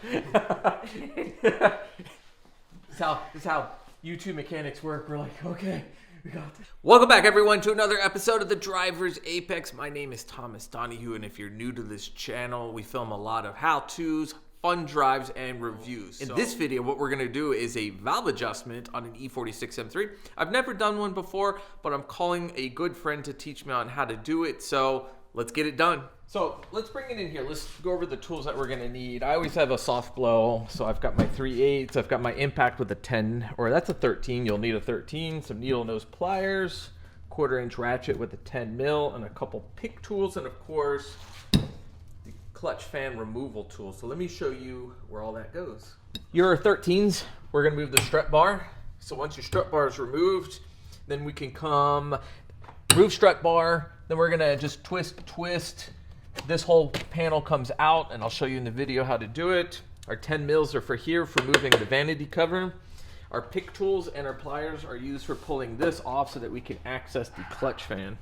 This is how you two mechanics work. We're like, okay, we got this. Welcome back, everyone, to another episode of The Driver's Apex. My name is Thomas Donahue, and if you're new to this channel, we film a lot of how-tos, fun drives, and reviews. In this video, what we're going to do is a valve adjustment on an E46 M3. I've never done one before, but I'm calling a good friend to teach me on how to do it, so let's get it done. So let's bring it in here. Let's go over the tools that we're going to need. I always have a soft blow, so I've got my 3/8. I've got my impact with a 10, or that's a 13. You'll need a 13, some needle nose pliers, 1/4-inch ratchet with a 10 mil, and a couple pick tools, and of course, the clutch fan removal tool. So let me show you where all that goes. Your 13s, we're going to move the strut bar. So once your strut bar is removed, then we can come remove strut bar. Then we're going to just twist. This whole panel comes out, and I'll show you in the video how to do it. Our 10 mils are for here, for moving the vanity cover. Our pick tools and our pliers are used for pulling this off so that we can access the clutch fan.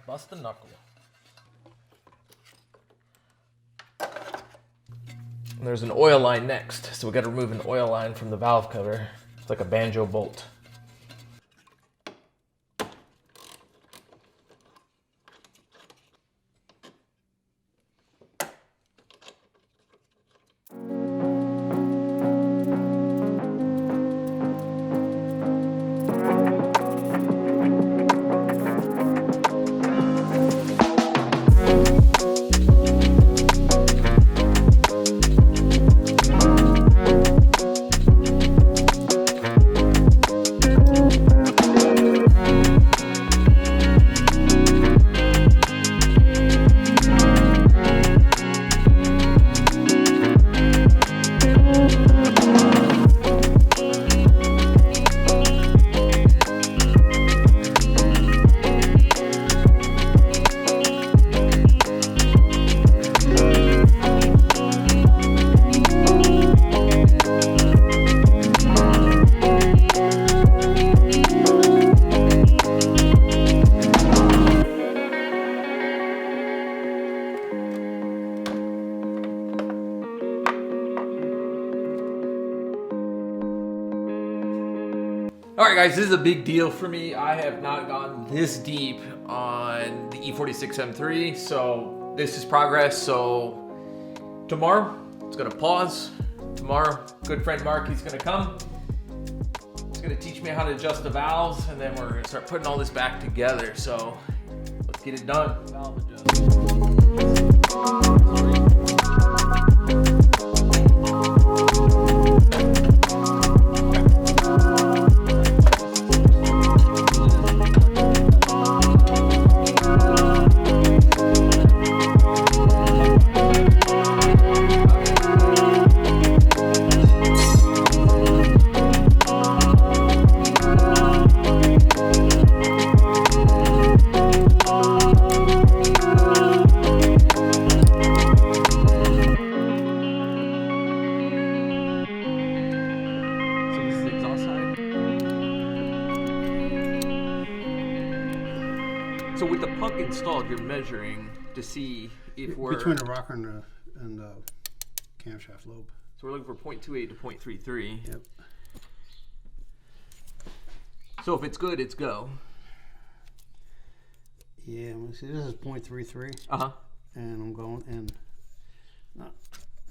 Bust the knuckle. And there's an oil line next, so we got to remove an oil line from the valve cover. It's like a banjo bolt. Alright guys, this is a big deal for me. I have not gone this deep on the E46 M3, so this is progress. So tomorrow, it's gonna pause. Tomorrow, good friend Mark, he's gonna come. He's gonna teach me how to adjust the valves, and then we're gonna start putting all this back together. So let's Let's get it done. Valve adjustment. So with the puck installed, you're measuring to see if we're between the rocker and the camshaft lobe. So we're looking for 0.28 to 0.33. Yep. So if it's good, it's go. Yeah, let me see. This is 0.33. And I'm going in. No,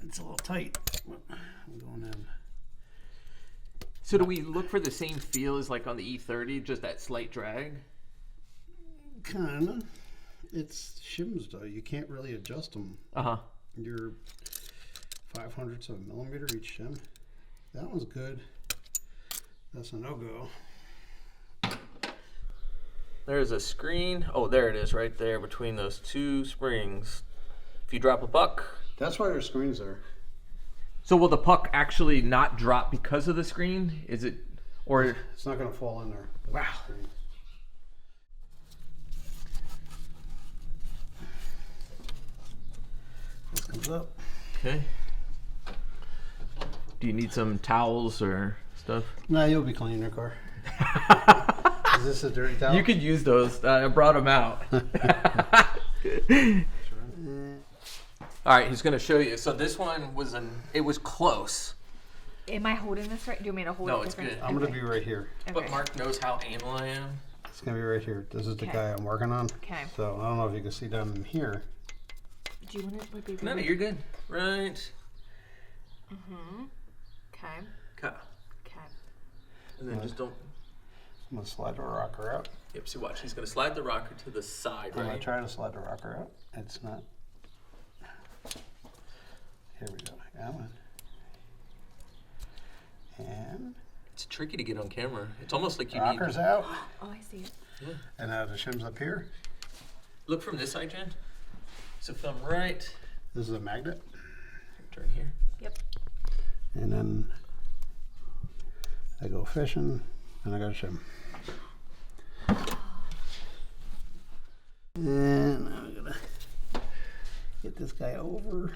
it's a little tight, but I'm going in. So do we look for the same feel as like on the E30, just that slight drag? Kinda. It's shims though. You can't really adjust them. You're 0.05 of a millimeter each shim. That one's good. That's a no-go. There's a screen. Oh, there it is right there between those two springs. If you drop a puck. That's why there's screens there. So will the puck actually not drop because of the screen? Is it, or? It's not going to fall in there. Wow. This comes up. Okay. Do you need some towels or stuff? No, you'll be cleaning your car. Is this a dirty towel? You could use those. I brought them out. All right, he's going to show you. So this one was it was close. Am I holding this right? Do you want me to hold it? No, it's good. I'm going to be right here. Okay. But Mark knows how anal I am. It's going to be right here. This is the Okay. guy I'm working on. Okay. So I don't know if you can see down in here. Do you want it? Like, baby? No, you're good. Right. Mm-hmm. Okay. Okay. Okay. And then just don't. I'm going to slide the rocker out. Yep, see, watch. He's going to slide the rocker to the side, I'm going right? to try to slide the rocker out. It's not. Here we go. Come on. And It's tricky to get on camera. It's almost like you rocker's need. out. Oh, I see it. Yeah. And now the shim's up here. Look from this side, Jen. So film right. This is a magnet. Turn here. Yep. And then I go fishing and I got a shim. And I'm gonna get this guy over.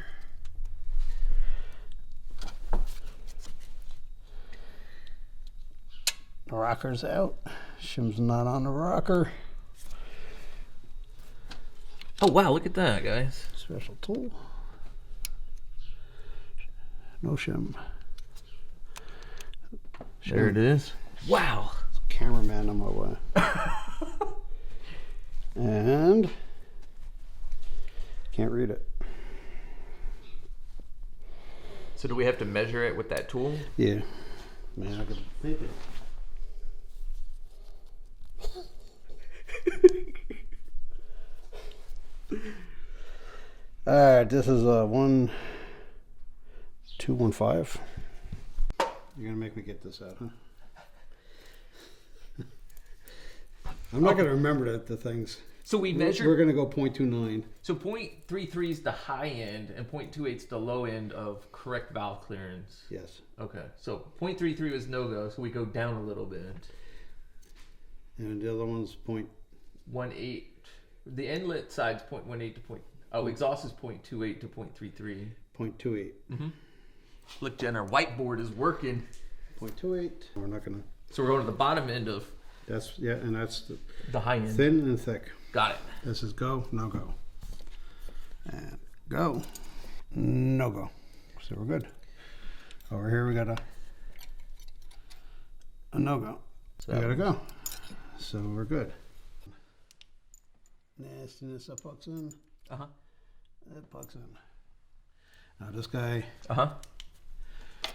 The rocker's out. Shim's not on the rocker. Oh, wow. Look at that, guys. Special tool. No shim. There it is. Wow. Cameraman on my way. And can't read it. So do we have to measure it with that tool? Yeah. Man, I could think it. Alright, this is a 1215. You're gonna make me get this out, huh? I'm not gonna remember the things. So we measured. We're gonna go 0.29. So 0.33 is the high end and 0.28 is the low end of correct valve clearance. Yes. Okay. So 0.33 was no go, so we go down a little bit. And the other one's 0.18. The inlet side's 0.18 to exhaust is 0.28 to 0.33. 0.28. Look, Jen, our whiteboard is working. 0.28. We're not gonna. So we're going to the bottom end of That's and that's the high end. thin and thick. Got it. This is go, no go. And go, no go. So we're good. Over here we got a no go. So We gotta go. So we're good. Nastiness that pucks in. That pucks in. Now this guy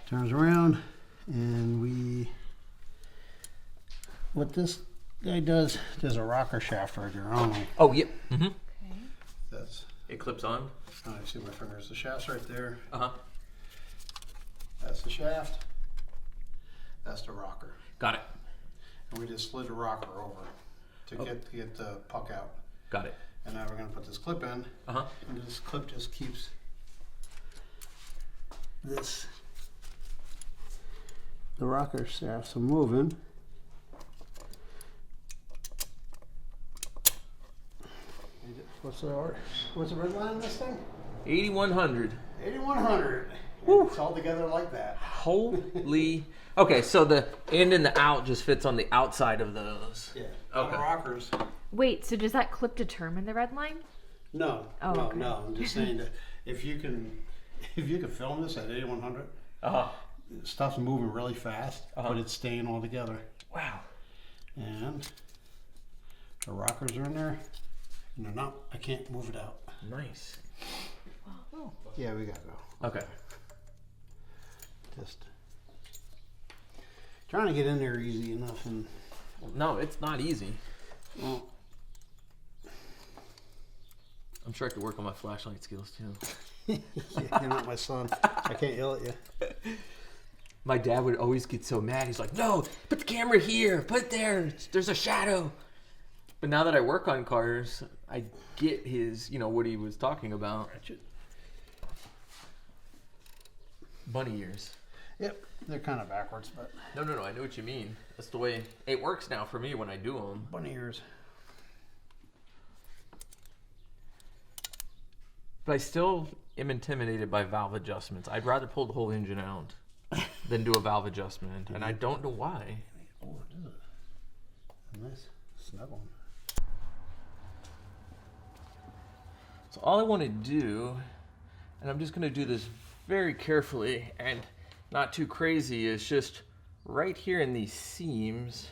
turns around and we, what this guy does, there's a rocker shaft right here. I don't know. Oh, yep. Mm-hmm. Okay. That's, It clips on. oh, you see my fingers. The shaft's right there. Uh-huh. That's the shaft. That's the rocker. Got it. And we just slid the rocker over to get the puck out. Got it. And now we're going to put this clip in. Uh-huh. And this clip just keeps this, the rocker shafts from moving. What's the red line on this thing? 8100. 8100. It's all together like that. Holy. Okay, so the in and the out just fits on the outside of those. Yeah. Okay. The rockers. Wait, so does that clip determine the red line? No. Oh, no, okay. no. I'm just saying that if you can film this at 8100, stuff's moving really fast, but it's staying all together. Wow. And the rockers are in there, and they're not. I can't move it out. Nice. Oh. Yeah, we gotta go. Okay. Just trying to get in there easy enough, and No, it's not easy. well, I'm sure I could work on my flashlight skills too. you're not my son. I can't yell at you. My dad would always get so mad. He's like, no, put the camera here, put it there. There's a shadow. But now that I work on cars, I get his, what he was talking about. Bunny ears. Yep, they're kind of backwards, but No, I know what you mean. That's the way it works now for me when I do them. bunny ears. But I still am intimidated by valve adjustments. I'd rather pull the whole engine out than do a valve adjustment. And I don't know why. Oh, it is a nice snug one. So all I want to do, and I'm just going to do this very carefully and not too crazy, is just right here in these seams,